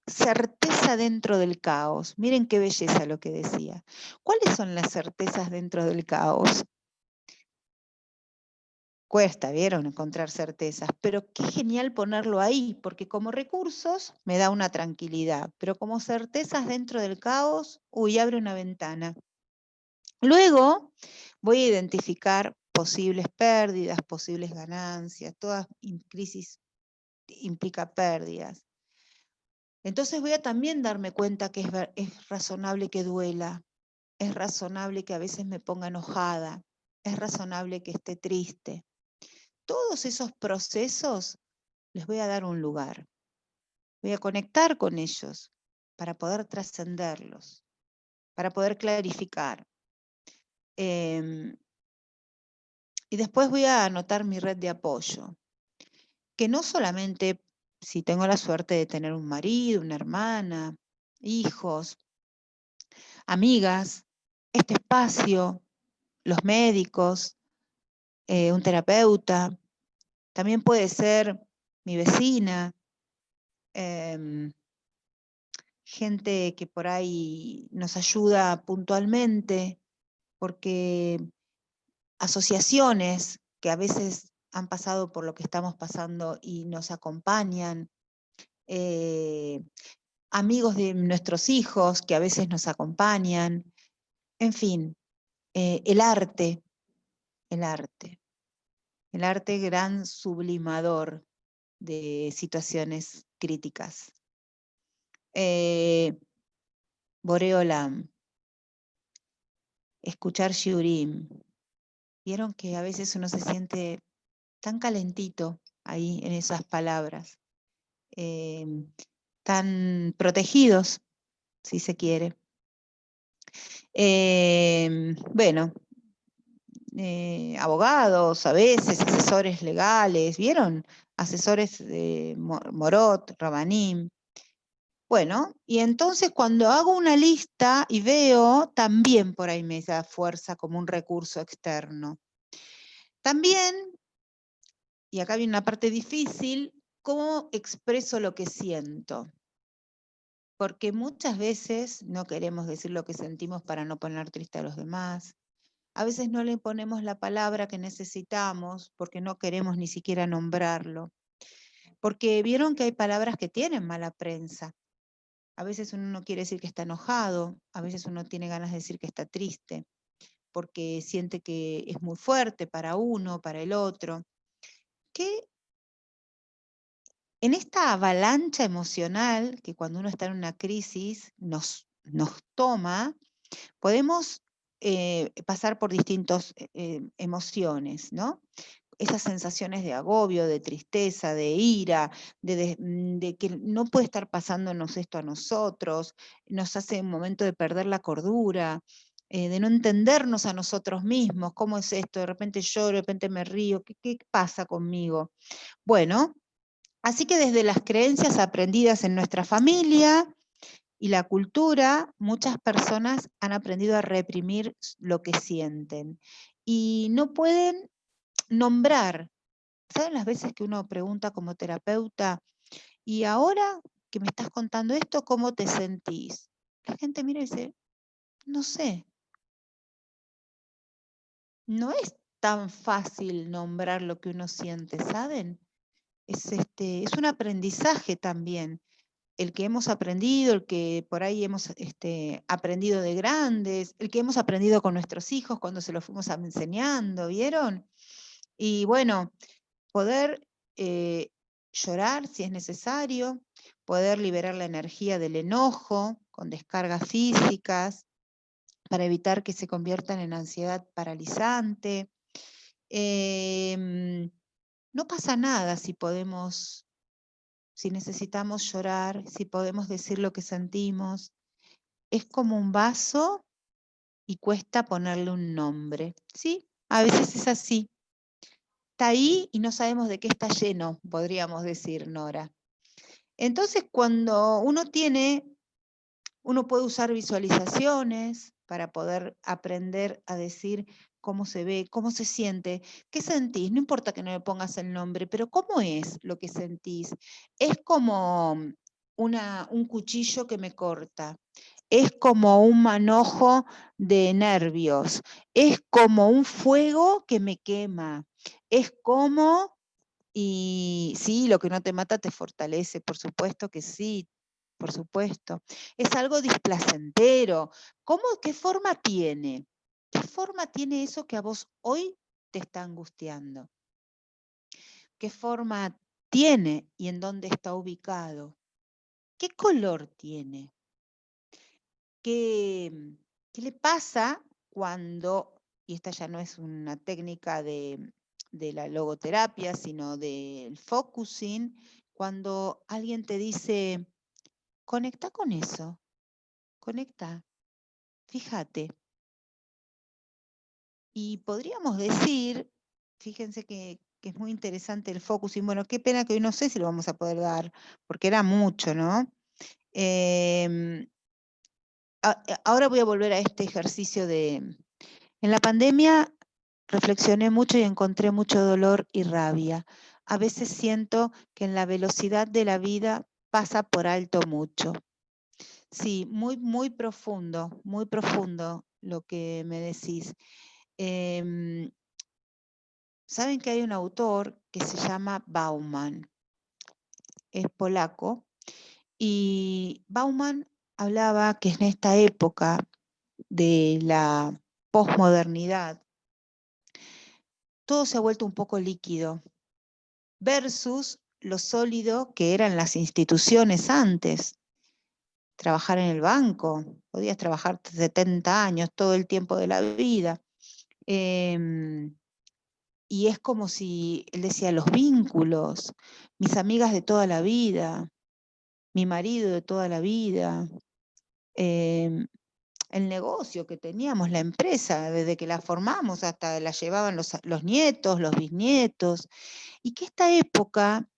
certeza dentro del caos. Miren qué belleza lo que decía. ¿Cuáles son las certezas dentro del caos? Cuesta, ¿vieron? Encontrar certezas, pero qué genial ponerlo ahí, porque como recursos me da una tranquilidad, pero como certezas dentro del caos, uy, abre una ventana. Luego voy a identificar posibles pérdidas, posibles ganancias, toda crisis implica pérdidas. Entonces voy a también darme cuenta que es razonable que duela, es razonable que a veces me ponga enojada, es razonable que esté triste. Todos esos procesos les voy a dar un lugar. Voy a conectar con ellos para poder trascenderlos, para poder clarificar. Y después voy a anotar mi red de apoyo, que no solamente si tengo la suerte de tener un marido, una hermana, hijos, amigas, este espacio, los médicos, un terapeuta, también puede ser mi vecina, gente que por ahí nos ayuda puntualmente, porque asociaciones que a veces han pasado por lo que estamos pasando y nos acompañan, amigos de nuestros hijos que a veces nos acompañan, en fin, el arte, el arte, el arte gran sublimador de situaciones críticas. Boreolam, escuchar Shiurim. Vieron que a veces uno se siente tan calentito ahí en esas palabras, tan protegidos, si se quiere. Bueno, abogados a veces, asesores legales, ¿vieron? Asesores de Morot, Rabanim. Bueno, y entonces cuando hago una lista y veo, también por ahí me da fuerza como un recurso externo. También, y acá viene una parte difícil, ¿cómo expreso lo que siento? Porque muchas veces no queremos decir lo que sentimos para no poner triste a los demás. A veces no le ponemos la palabra que necesitamos porque no queremos ni siquiera nombrarlo. Porque vieron que hay palabras que tienen mala prensa. A veces uno no quiere decir que está enojado, a veces uno tiene ganas de decir que está triste, porque siente que es muy fuerte para uno, para el otro. Que en esta avalancha emocional que cuando uno está en una crisis nos toma, podemos pasar por distintas emociones, ¿no? Esas sensaciones de agobio, de tristeza, de ira, de que no puede estar pasándonos esto a nosotros, nos hace un momento de perder la cordura, de no entendernos a nosotros mismos, ¿cómo es esto? De repente lloro, de repente me río, ¿qué pasa conmigo? Bueno, así que desde las creencias aprendidas en nuestra familia y la cultura, muchas personas han aprendido a reprimir lo que sienten y no pueden nombrar. ¿Saben las veces que uno pregunta como terapeuta, y ahora que me estás contando esto, cómo te sentís? La gente mira y dice, no sé. No es tan fácil nombrar lo que uno siente, ¿saben? Es un aprendizaje también. El que hemos aprendido, el que por ahí hemos aprendido de grandes, el que hemos aprendido con nuestros hijos cuando se los fuimos enseñando, ¿vieron? Y bueno, poder llorar si es necesario, poder liberar la energía del enojo con descargas físicas para evitar que se conviertan en ansiedad paralizante. No pasa nada si necesitamos llorar, si podemos decir lo que sentimos. Es como un vaso y cuesta ponerle un nombre, ¿sí? A veces es así. Está ahí y no sabemos de qué está lleno, podríamos decir, Nora. Entonces, cuando uno puede usar visualizaciones para poder aprender a decir cómo se ve, cómo se siente, qué sentís, no importa que no le pongas el nombre, pero ¿cómo es lo que sentís? Es como un cuchillo que me corta, es como un manojo de nervios, es como un fuego que me quema, es como, y sí, lo que no te mata te fortalece, por supuesto que sí, por supuesto. Es algo displacentero. ¿Qué forma tiene? ¿Qué forma tiene eso que a vos hoy te está angustiando? ¿Qué forma tiene y en dónde está ubicado? ¿Qué color tiene? ¿Qué, qué le pasa cuando, y esta ya no es una técnica de la logoterapia, sino del focusing, cuando alguien te dice, conecta con eso, conecta, fíjate. Y podríamos decir, fíjense que es muy interesante el focusing, bueno, qué pena que hoy no sé si lo vamos a poder dar, porque era mucho, ¿no? Ahora voy a volver a este ejercicio en la pandemia reflexioné mucho y encontré mucho dolor y rabia. A veces siento que en la velocidad de la vida pasa por alto mucho. Sí, muy profundo lo que me decís. Em, Saben que hay un autor que se llama Bauman, es polaco, y Bauman hablaba que en esta época de la posmodernidad, todo se ha vuelto un poco líquido, versus lo sólido que eran las instituciones antes. Trabajar en el banco, podías trabajar 70 años, todo el tiempo de la vida. Y es como si, él decía, los vínculos, mis amigas de toda la vida, mi marido de toda la vida, em, el negocio que teníamos, la empresa, desde que la formamos hasta la llevaban los nietos, los bisnietos, y que esta época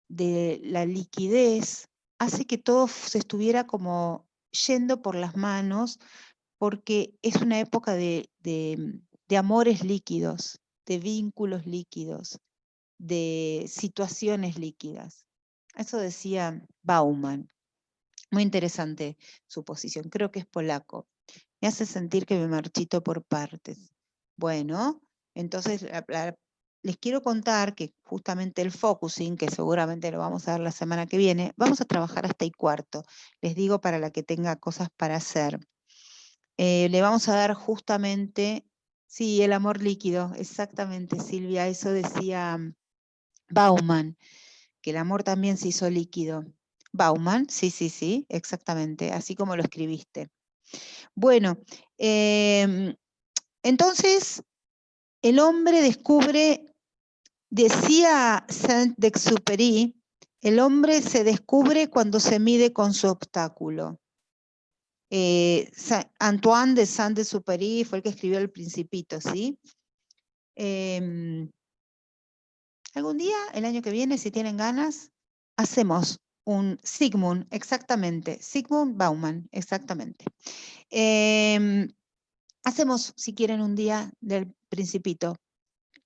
de la liquidez hace que todo se estuviera como yendo por las manos, porque es una época de amores líquidos, de vínculos líquidos, de situaciones líquidas. Eso decía Bauman. Muy interesante su posición, creo que es polaco. Me hace sentir que me marchito por partes. Bueno, entonces les quiero contar que justamente el focusing, que seguramente lo vamos a ver la semana que viene, vamos a trabajar hasta y cuarto. Les digo para la que tenga cosas para hacer. Le vamos a dar justamente, sí, el amor líquido, exactamente, Silvia, eso decía Bauman, que el amor también se hizo líquido. Bauman, sí, exactamente, así como lo escribiste. Bueno, entonces el hombre descubre, decía Saint-Exupéry, el hombre se descubre cuando se mide con su obstáculo. Antoine de Saint-Exupéry fue el que escribió El Principito, ¿sí? Algún día, el año que viene, si tienen ganas, hacemos un Sigmund, exactamente, Sigmund Bauman, exactamente. Hacemos, si quieren, un día del Principito.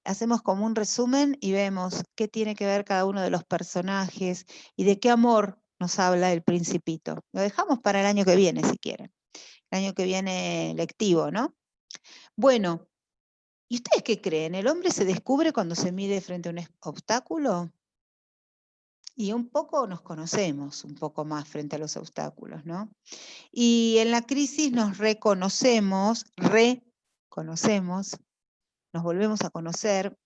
Hacemos como un resumen y vemos qué tiene que ver cada uno de los personajes y de qué amor nos habla el Principito. Lo dejamos para el año que viene, si quieren. El año que viene lectivo, ¿no? Bueno, ¿y ustedes qué creen? ¿El hombre se descubre cuando se mide frente a un obstáculo? Y un poco nos conocemos, un poco más frente a los obstáculos, ¿no? Y en la crisis nos reconocemos, nos volvemos a conocer,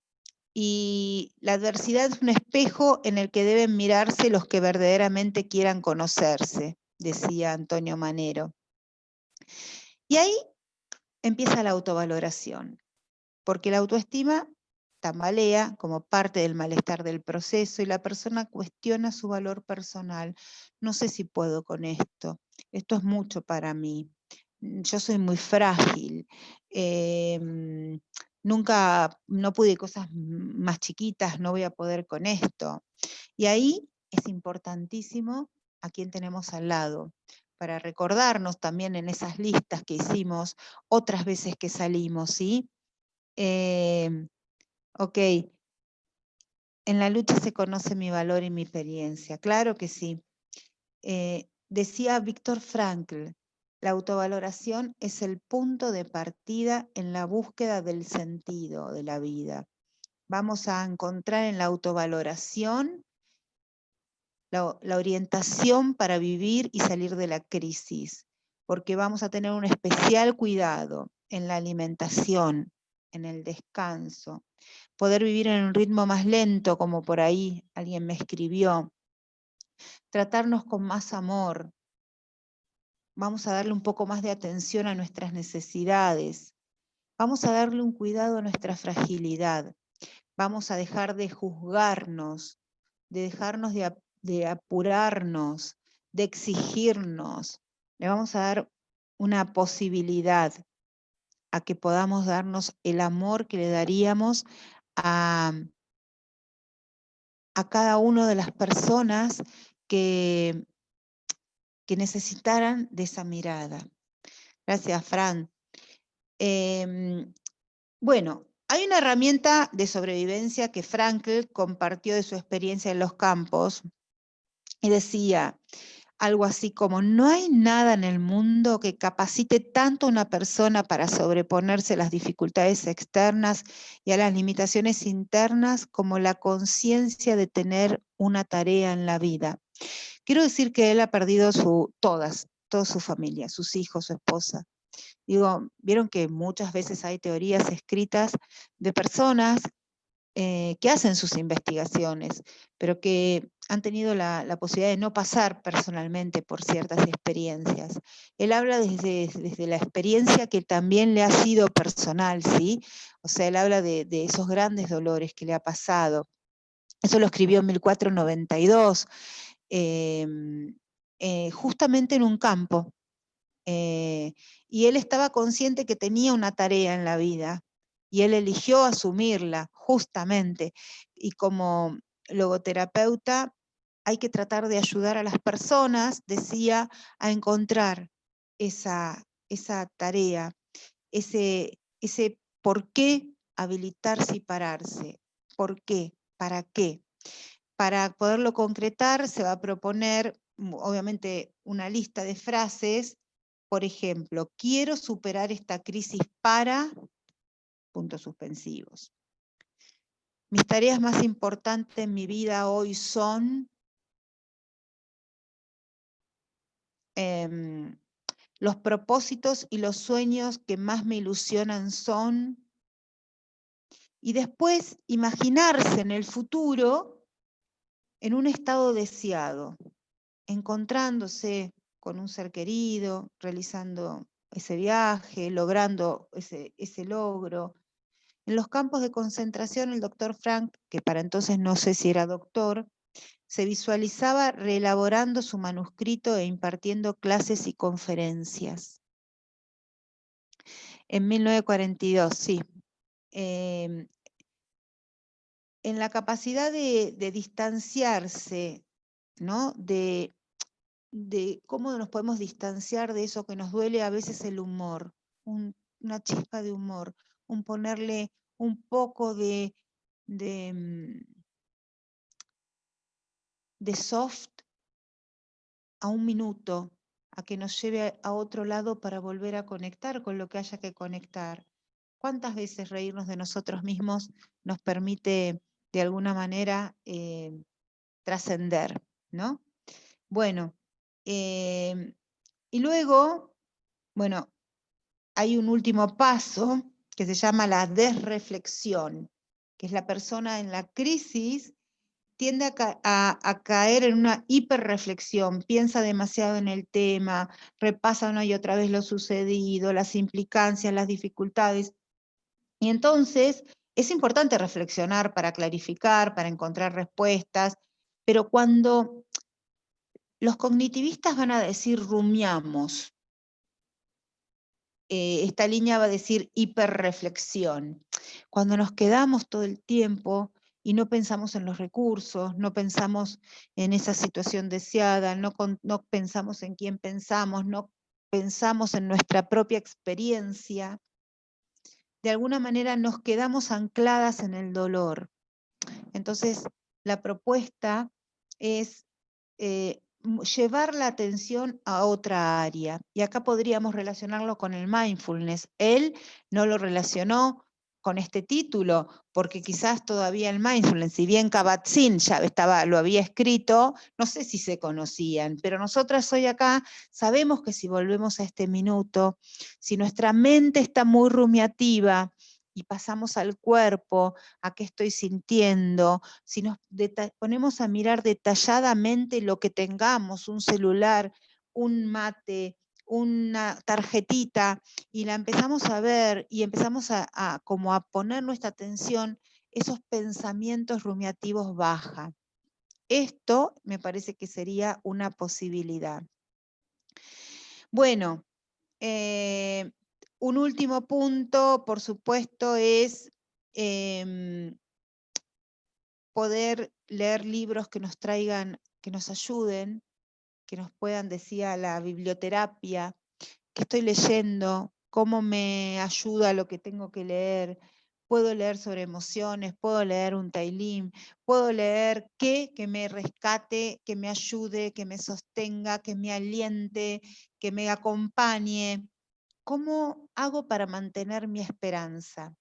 y la adversidad es un espejo en el que deben mirarse los que verdaderamente quieran conocerse, decía Antonio Manero. Y ahí empieza la autovaloración, porque la autoestima tambalea como parte del malestar del proceso y la persona cuestiona su valor personal. No sé si puedo con esto es mucho para mí, yo soy muy frágil, nunca, no pude cosas más chiquitas, no voy a poder con esto. Y ahí es importantísimo a quién tenemos al lado, para recordarnos también en esas listas que hicimos otras veces que salimos, ¿sí? Ok, en la lucha se conoce mi valor y mi experiencia, claro que sí. Decía Viktor Frankl, la autovaloración es el punto de partida en la búsqueda del sentido de la vida. Vamos a encontrar en la autovaloración la orientación para vivir y salir de la crisis, porque vamos a tener un especial cuidado en la alimentación, en el descanso, poder vivir en un ritmo más lento, como por ahí alguien me escribió, tratarnos con más amor, vamos a darle un poco más de atención a nuestras necesidades, vamos a darle un cuidado a nuestra fragilidad, vamos a dejar de juzgarnos, de dejarnos de apurarnos, de exigirnos, le vamos a dar una posibilidad a que podamos darnos el amor que le daríamos a cada una de las personas que necesitaran de esa mirada. Gracias, Fran. Bueno, hay una herramienta de sobrevivencia que Frankl compartió de su experiencia en los campos y decía algo así como: no hay nada en el mundo que capacite tanto a una persona para sobreponerse a las dificultades externas y a las limitaciones internas como la conciencia de tener una tarea en la vida. Quiero decir que él ha perdido toda su familia, sus hijos, su esposa. Digo, vieron que muchas veces hay teorías escritas de personas que hacen sus investigaciones, pero que han tenido la posibilidad de no pasar personalmente por ciertas experiencias. Él habla desde la experiencia que también le ha sido personal, ¿sí? O sea, él habla de esos grandes dolores que le ha pasado. Eso lo escribió en 1492, justamente en un campo. Y él estaba consciente que tenía una tarea en la vida, y él eligió asumirla justamente. Y como logoterapeuta hay que tratar de ayudar a las personas, decía, a encontrar esa tarea, ese por qué habilitarse y pararse. ¿Por qué? ¿Para qué? Para poderlo concretar se va a proponer, obviamente, una lista de frases. Por ejemplo, quiero superar esta crisis para... puntos suspensivos. Mis tareas más importantes en mi vida hoy son... los propósitos y los sueños que más me ilusionan son... Y después imaginarse en el futuro en un estado deseado, encontrándose con un ser querido, realizando ese viaje, logrando ese logro. En los campos de concentración, el doctor Frank, que para entonces no sé si era doctor, se visualizaba reelaborando su manuscrito e impartiendo clases y conferencias. En 1942, sí. En la capacidad de distanciarse, ¿no? De cómo nos podemos distanciar de eso que nos duele, a veces el humor, una chispa de humor, un ponerle un poco de soft a un minuto, a que nos lleve a otro lado para volver a conectar con lo que haya que conectar. ¿Cuántas veces reírnos de nosotros mismos nos permite de alguna manera trascender, ¿no? Bueno, y luego, bueno, hay un último paso que se llama la desreflexión, que es la persona en la crisis tiende a caer en una hiperreflexión, piensa demasiado en el tema, repasa una y otra vez lo sucedido, las implicancias, las dificultades. Y entonces es importante reflexionar para clarificar, para encontrar respuestas, pero cuando los cognitivistas van a decir rumiamos, esta línea va a decir hiperreflexión. Cuando nos quedamos todo el tiempo y no pensamos en los recursos, no pensamos en esa situación deseada, no pensamos en quién pensamos, no pensamos en nuestra propia experiencia, de alguna manera nos quedamos ancladas en el dolor. Entonces, la propuesta es llevar la atención a otra área. Y acá podríamos relacionarlo con el mindfulness. Él no lo relacionó con este título, porque quizás todavía el mindfulness, si bien Kabat-Zinn ya lo había escrito, no sé si se conocían, pero nosotras hoy acá sabemos que si volvemos a este minuto, si nuestra mente está muy rumiativa y pasamos al cuerpo, a qué estoy sintiendo, si nos ponemos a mirar detalladamente lo que tengamos, un celular, un mate, una tarjetita, y la empezamos a ver y empezamos como a poner nuestra atención, esos pensamientos rumiativos bajan. Esto me parece que sería una posibilidad. Bueno, un último punto, por supuesto, es poder leer libros que nos traigan, que nos ayuden, que nos puedan, decía, la biblioterapia, que estoy leyendo, cómo me ayuda lo que tengo que leer. Puedo leer sobre emociones, puedo leer un Tailim, puedo leer qué que me rescate, que me ayude, que me sostenga, que me aliente, que me acompañe. ¿Cómo hago para mantener mi esperanza?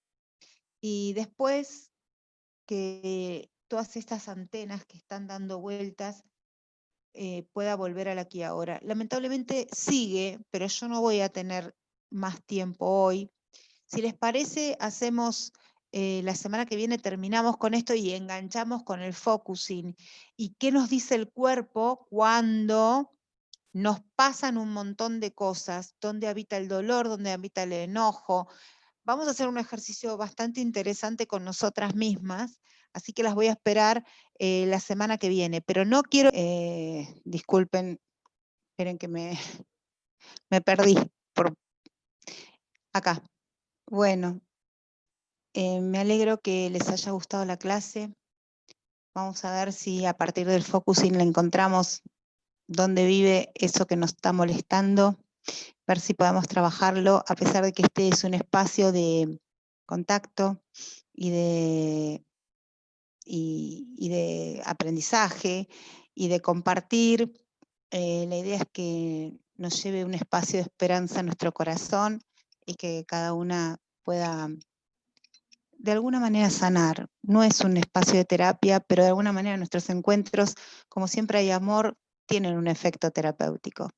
Y después que todas estas antenas que están dando vueltas pueda volver al aquí y ahora. Lamentablemente sigue, pero yo no voy a tener más tiempo hoy. Si les parece, hacemos la semana que viene, terminamos con esto y enganchamos con el focusing. ¿Y qué nos dice el cuerpo cuando nos pasan un montón de cosas? ¿Dónde habita el dolor? ¿Dónde habita el enojo? Vamos a hacer un ejercicio bastante interesante con nosotras mismas, así que las voy a esperar la semana que viene, pero no quiero, disculpen, esperen que me perdí por acá. Bueno, me alegro que les haya gustado la clase. Vamos a ver si a partir del focusing le encontramos dónde vive eso que nos está molestando, ver si podemos trabajarlo, a pesar de que este es un espacio de contacto y de aprendizaje y de compartir. La idea es que nos lleve un espacio de esperanza a nuestro corazón y que cada una pueda de alguna manera sanar. No es un espacio de terapia, pero de alguna manera nuestros encuentros, como siempre hay amor, tienen un efecto terapéutico.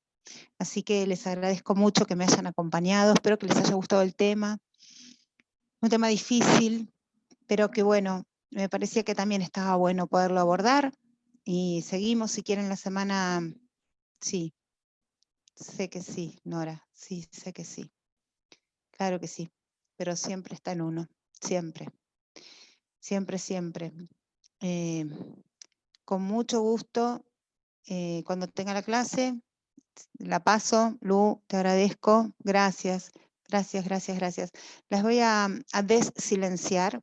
Así que les agradezco mucho que me hayan acompañado, espero que les haya gustado el tema. Un tema difícil, pero que bueno, me parecía que también estaba bueno poderlo abordar. Y seguimos, si quieren, la semana. Sí, sé que sí, Nora, sí, sé que sí. Claro que sí, pero siempre está en uno, siempre, siempre, siempre. Con mucho gusto, cuando tenga la clase, la paso. Lu, te agradezco, gracias, gracias, gracias, gracias. Las voy a desilenciar.